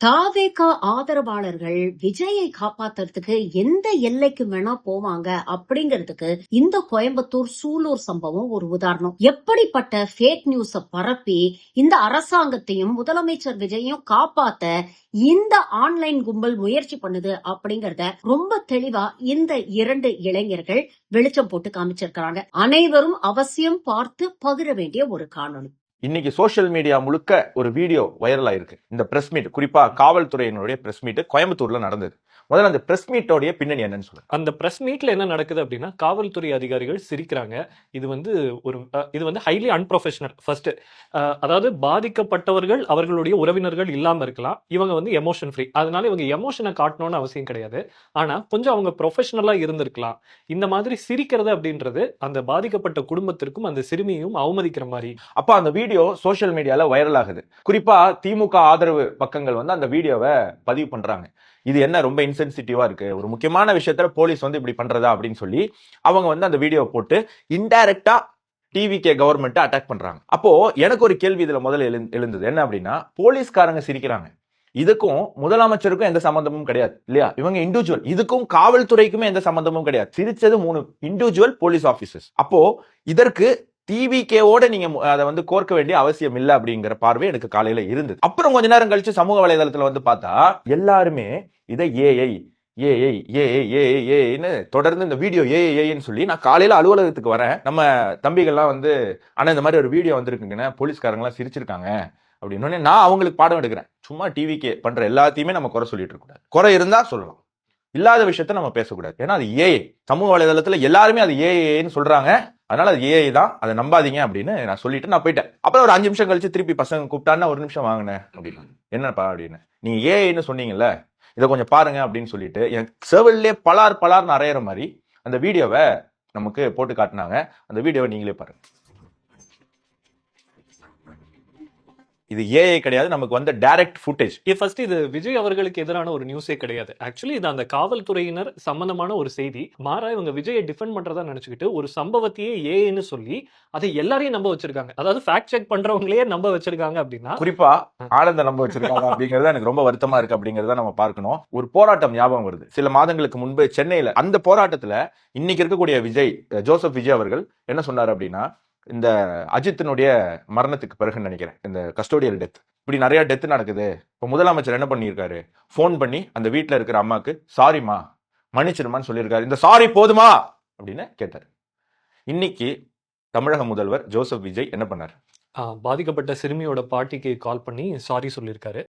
தாவேகா ஆதரவாளர்கள் விஜயை காப்பாத்துறதுக்கு எந்த எல்லைக்கு வேணா போவாங்க அப்படிங்கிறதுக்கு இந்த கோயம்புத்தூர் சூலூர் சம்பவம் ஒரு உதாரணம். எப்படிப்பட்ட ஃபேக் நியூஸ பரப்பி இந்த அரசாங்கத்தையும் முதலமைச்சர் விஜயையும் காப்பாத்த இந்த ஆன்லைன் கும்பல் முயற்சி பண்ணுது அப்படிங்கறத ரொம்ப தெளிவா இந்த இரண்டு இளைஞர்கள் வெளிச்சம் போட்டு காமிச்சிருக்கிறாங்க. அனைவரும் அவசியம் பார்த்து பகிர வேண்டிய ஒரு காணொளி. இன்னைக்கு சோசியல் மீடியா முழுக்க ஒரு வீடியோ வைரல் ஆயிருக்கு. இந்த பிரஸ் மீட், குறிப்பா காவல்துறையினுடைய பிரஸ் மீட் கோயம்புத்தூர்ல நடந்தது. முதல்ல அந்த பிரஸ் மீட்டோடைய பின்னணி என்னன்னு சொல்லுங்க. அந்த பிரஸ் மீட்ல என்ன நடக்குது அப்படின்னா, காவல்துறை அதிகாரிகள் சிரிக்கிறாங்க. இது வந்து ஹைலி அன்ப்ரொஃபஷனல். ஃபர்ஸ்ட், அதாவது பாதிக்கப்பட்டவர்கள் அவர்களுடைய உறவினர்கள் இல்லாம இருக்கலாம். இவங்க வந்து எமோஷன் ஃப்ரீ, அதனால இவங்க எமோஷனை காட்டணும்னு அவசியம் கிடையாது. ஆனா கொஞ்சம் அவங்க ப்ரொஃபஷனலா இருந்திருக்கலாம். இந்த மாதிரி சிரிக்கிறது அப்படின்றது அந்த பாதிக்கப்பட்ட குடும்பத்திற்கும் அந்த சிறுமியும் அவமதிக்கிற மாதிரி. அப்ப அந்த வீடியோ சோசியல் மீடியால வைரல் ஆகுது. குறிப்பா திமுக ஆதரவு பக்கங்கள் வந்து அந்த வீடியோவை பதிவு பண்றாங்க. இது என்ன ரொம்ப இன்சென்சிட்டிவா இருக்கு, ஒரு முக்கியமான விஷயத்துல போலீஸ் வந்து இப்படி பண்றதா அப்படின்னு சொல்லி அவங்க வந்து அந்த வீடியோ போட்டு இன்டைரக்டா டிவிகே கவர்மெண்ட் அட்டாக் பண்றாங்க. அப்போ எனக்கு ஒரு கேள்வி இதுல முதல்ல எழுந்தது. என்ன அப்படின்னா, போலீஸ்காரங்க சிரிக்கிறாங்க, இதுக்கும் முதலமைச்சருக்கும் எந்த சம்பந்தமும் கிடையாது இல்லையா? இவங்க இண்டிவிஜுவல், இதுக்கும் காவல்துறைக்குமே எந்த சம்பந்தமும் கிடையாது. சிரிச்சது 3 இண்டிவிஜுவல் போலீஸ் ஆபீசர்ஸ். அப்போ இதற்கு டிவிகேவோட நீங்க அதை வந்து கோர்க்க வேண்டிய அவசியம் இல்லை அப்படிங்கிற பார்வை எனக்கு காலையில இருந்தது. அப்புறம் கொஞ்ச நேரம் கழிச்சு சமூக வலைதளத்துல வந்து பார்த்தா எல்லாருமே இதை ஏஐன்னு தொடர்ந்து இந்த வீடியோ ஏஐன்னு சொல்லி, நான் காலையில அலுவலகத்துக்கு வரேன், நம்ம தம்பிகள்லாம் வந்து ஆனா இந்த மாதிரி ஒரு வீடியோ வந்திருக்குங்கன்னு போலீஸ்காரங்களாம் சிரிச்சிருக்காங்க அப்படின்னு நான் அவங்களுக்கு பாடம் எடுக்கிறேன். சும்மா டிவிகே பண்ற எல்லாத்தையுமே நம்ம குறை சொல்லிட்டு இருக்க கூடாது. குறை இருந்தா சொல்லலாம், இல்லாத விஷயத்த நம்ம பேசக்கூடாது. ஏன்னா அது ஏஐ. சமூக வலைதளத்துல எல்லாருமே அது ஏஐன்னு சொல்றாங்க, அதனால அது ஏஐ தான், அதை நம்பாதீங்க அப்படின்னு நான் சொல்லிட்டு நான் போயிட்டேன். அப்புறம் ஒரு 5 நிமிஷம் கழிச்சு திருப்பி பசங்க கூப்பிட்டான்னா, ஒரு நிமிஷம் வாங்கினேன் அப்படின்னு. என்னப்பா அப்படின்னு, நீங்க ஏஐன்னு சொன்னீங்கல்ல, இதை கொஞ்சம் பாருங்க அப்படின்னு சொல்லிட்டு என் செவிலே பலார் அரையிற மாதிரி அந்த வீடியோவை நமக்கு போட்டு காட்டினாங்க. அந்த வீடியோவை நீங்களே பாருங்க. இது ஏஐ கிடையாது, நமக்கு வந்து டைரக்ட் ஃபுட்டேஜ். ஃபர்ஸ்ட், இது விஜய் அவர்களுக்கு எதிரான ஒரு நியூஸே கிடையாது. ஆக்சுவலி இது அந்த காவல்துறையினர் சம்பந்தமான ஒரு செய்தி. மாறா இவங்க விஜயை டிஃபெண்ட் பண்றதா நினைச்சுக்கிட்டு ஒரு சம்பவத்தையே ஏன்னு சொல்லி அதை எல்லாரையும் நம்ப வச்சிருக்காங்க. அதாவது ஃபேக்ட் செக் பண்றவங்களே நம்ப வச்சிருக்காங்க அப்படின்னா, குறிப்பா ஆனந்த நம்ப வச்சிருக்காங்க அப்படிங்கறது எனக்கு ரொம்ப வருத்தமா இருக்கு. அப்படிங்கறத நம்ம பார்க்கணும். ஒரு போராட்டம் ஞாபகம் வருது சில மாதங்களுக்கு முன்பு சென்னையில. அந்த போராட்டத்துல இன்னைக்கு இருக்கக்கூடிய விஜய், ஜோசப் விஜய் அவர்கள் என்ன சொன்னார் அப்படின்னா, இந்த அஜித்தினுடைய மரணத்துக்கு பிறகு நினைக்கிறேன், இந்த கஸ்டோடியல் டெத், இப்படி நிறைய டெத் நடக்குது. இப்போ முதலமைச்சர் என்ன பண்ணியிருக்காரு, ஃபோன் பண்ணி அந்த வீட்டில் இருக்கிற அம்மாக்கு சாரிமா மன்னிச்சிருமான்னு சொல்லியிருக்காரு. இந்த சாரி போதுமா அப்படின்னு கேட்டார். இன்னைக்கு தமிழக முதல்வர் ஜோசப் விஜய் என்ன பண்ணார், பாதிக்கப்பட்ட சிறுமியோட பாட்டிக்கு கால் பண்ணி சாரி சொல்லியிருக்காரு.